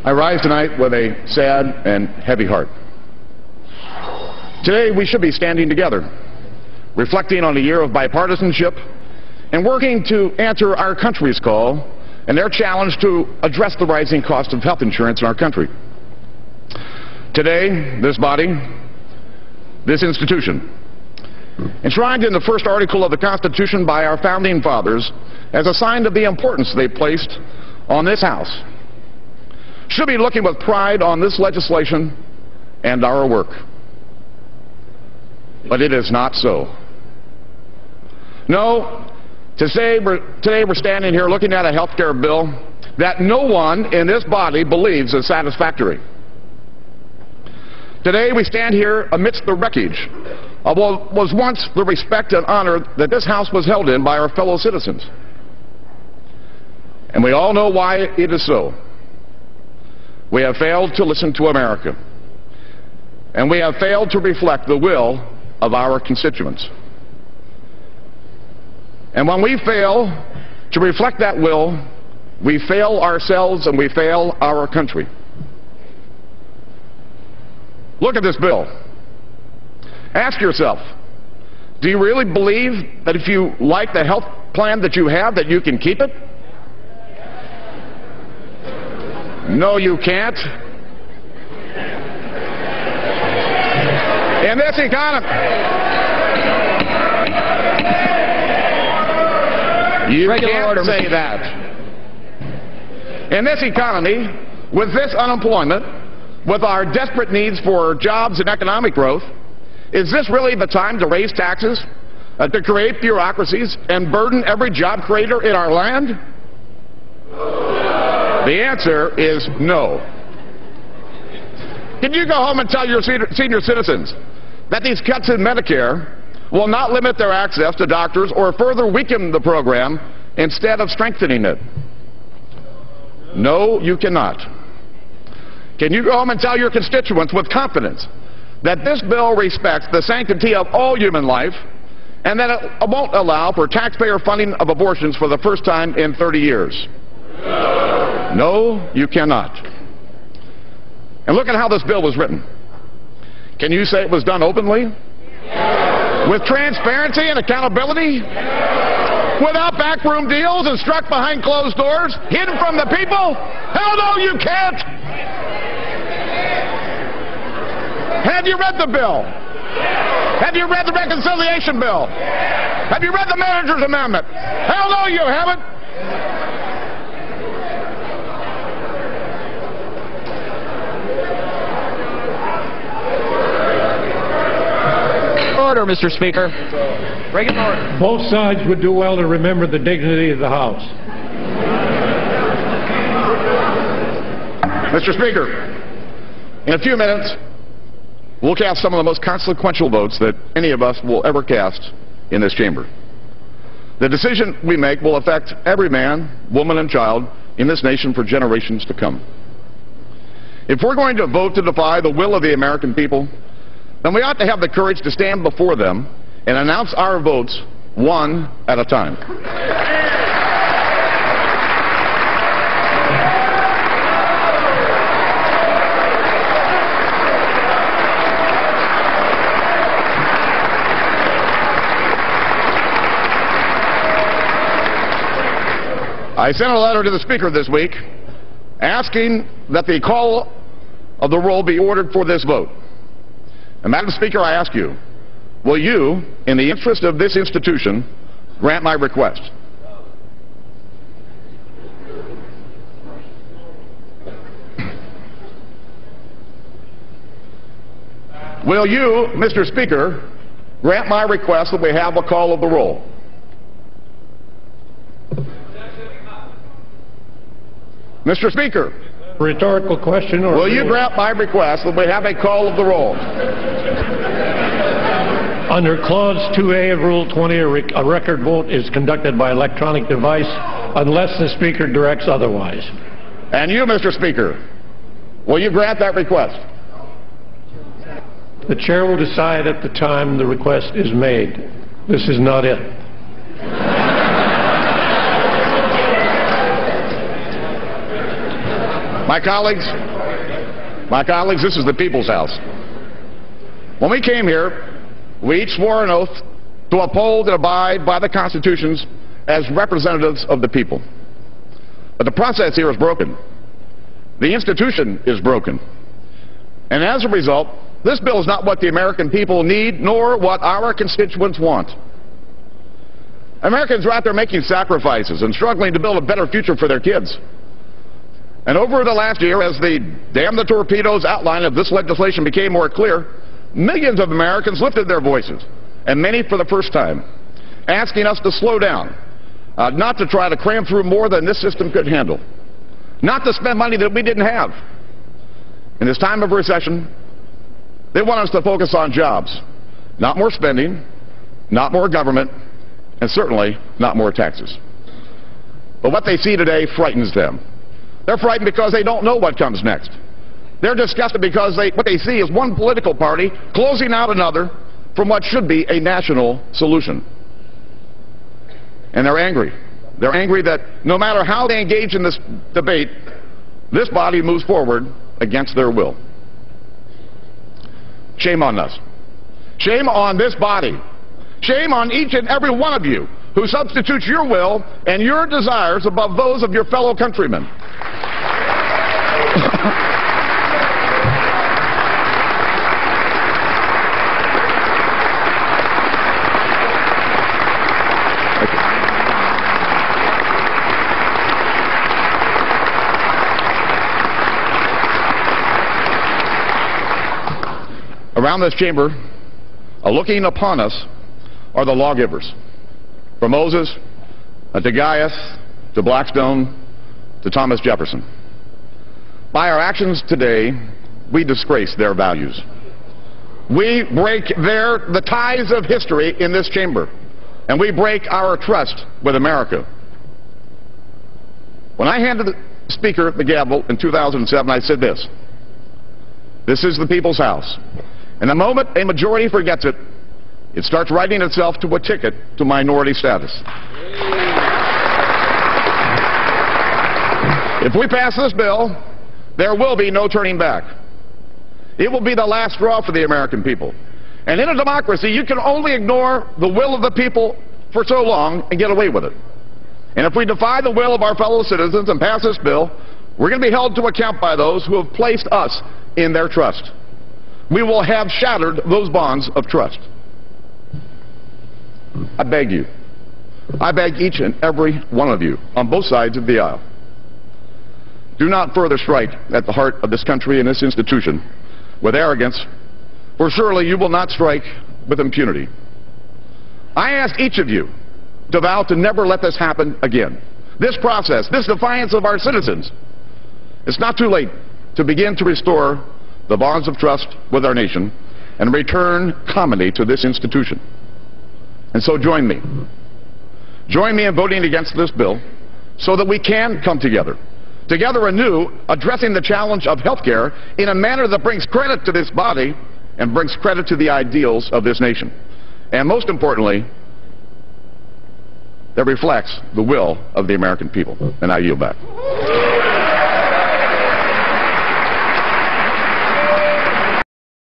I rise tonight with a sad and heavy heart. Today we should be standing together, reflecting on a year of bipartisanship and working to answer our country's call and their challenge to address the rising cost of health insurance in our country. Today, this body, this institution, enshrined in the first article of the Constitution by our founding fathers as a sign of the importance they placed on this House, should be looking with pride on this legislation and our work. But it is not so. No, today we're standing here looking at a health care bill that no one in this body believes is satisfactory. Today we stand here amidst the wreckage of what was once the respect and honor that this House was held in by our fellow citizens. And we all know why it is so. We have failed to listen to America. And we have failed to reflect the will of our constituents. And when we fail to reflect that will, we fail ourselves and we fail our country. Look at this bill. Ask yourself, do you really believe that if you like the health plan that you have, that you can keep it? No, you can't. In this economy, you can't say that. In this economy, with this unemployment, with our desperate needs for jobs and economic growth, is this really the time to raise taxes, to create bureaucracies, and burden every job creator in our land? The answer is no. Can you go home and tell your senior citizens that these cuts in Medicare will not limit their access to doctors or further weaken the program instead of strengthening it? No, you cannot. Can you go home and tell your constituents with confidence that this bill respects the sanctity of all human life and that it won't allow for taxpayer funding of abortions for the first time in 30 years? No, you cannot. And look at how this bill was written. Can you say it was done openly? With transparency and accountability? Without backroom deals and struck behind closed doors? Hidden from the people? Hell no, you can't! Have you read the bill? Have you read the reconciliation bill? Have you read the manager's amendment? Hell no, you haven't! Order, Mr. Speaker. Regular order. Both sides would do well to remember the dignity of the House. Mr. Speaker, in a few minutes, we'll cast some of the most consequential votes that any of us will ever cast in this chamber. The decision we make will affect every man, woman, and child in this nation for generations to come. If we're going to vote to defy the will of the American people, then we ought to have the courage to stand before them and announce our votes one at a time. I sent a letter to the Speaker this week asking that the call of the roll be ordered for this vote. And Madam Speaker, I ask you, will you, in the interest of this institution, grant my request? Will you, Mr. Speaker, grant my request that we have a call of the roll? Mr. Speaker, Rhetorical question or... will you grant my request that we have a call of the roll? Under Clause 2A of Rule 20, a record vote is conducted by electronic device unless the Speaker directs otherwise. And you, Mr. Speaker, will you grant that request? The Chair will decide at the time the request is made. This is not it. My colleagues, this is the people's house. When we came here, we each swore an oath to uphold and abide by the constitutions as representatives of the people. But the process here is broken. The institution is broken. And as a result, this bill is not what the American people need, nor what our constituents want. Americans are out there making sacrifices and struggling to build a better future for their kids. And over the last year, as the damn the torpedoes outline of this legislation became more clear, millions of Americans lifted their voices, and many for the first time, asking us to slow down, not to try to cram through more than this system could handle, not to spend money that we didn't have. In this time of recession, they want us to focus on jobs, not more spending, not more government, and certainly not more taxes. But what they see today frightens them. They're frightened because they don't know what comes next. They're disgusted because what they see is one political party closing out another from what should be a national solution. And they're angry. They're angry that no matter how they engage in this debate, this body moves forward against their will. Shame on us. Shame on this body. Shame on each and every one of you who substitutes your will and your desires above those of your fellow countrymen. Around this chamber, looking upon us, are the lawgivers. From Moses to Gaius to Blackstone to Thomas Jefferson. By our actions today, we disgrace their values. We break the ties of history in this chamber, and we break our trust with America. When I handed the Speaker the gavel in 2007, I said this: this is the people's house. And the moment a majority forgets it, it starts writing itself to a ticket to minority status. If we pass this bill, there will be no turning back. It will be the last straw for the American people. And in a democracy, you can only ignore the will of the people for so long and get away with it. And if we defy the will of our fellow citizens and pass this bill, we're going to be held to account by those who have placed us in their trust. We will have shattered those bonds of trust. I beg you, I beg each and every one of you on both sides of the aisle, do not further strike at the heart of this country and this institution with arrogance, for surely you will not strike with impunity. I ask each of you to vow to never let this happen again. This process, this defiance of our citizens, it's not too late to begin to restore the bonds of trust with our nation and return comity to this institution. And so join me. Join me in voting against this bill so that we can come together anew, addressing the challenge of health care in a manner that brings credit to this body and brings credit to the ideals of this nation. And most importantly, that reflects the will of the American people. And I yield back.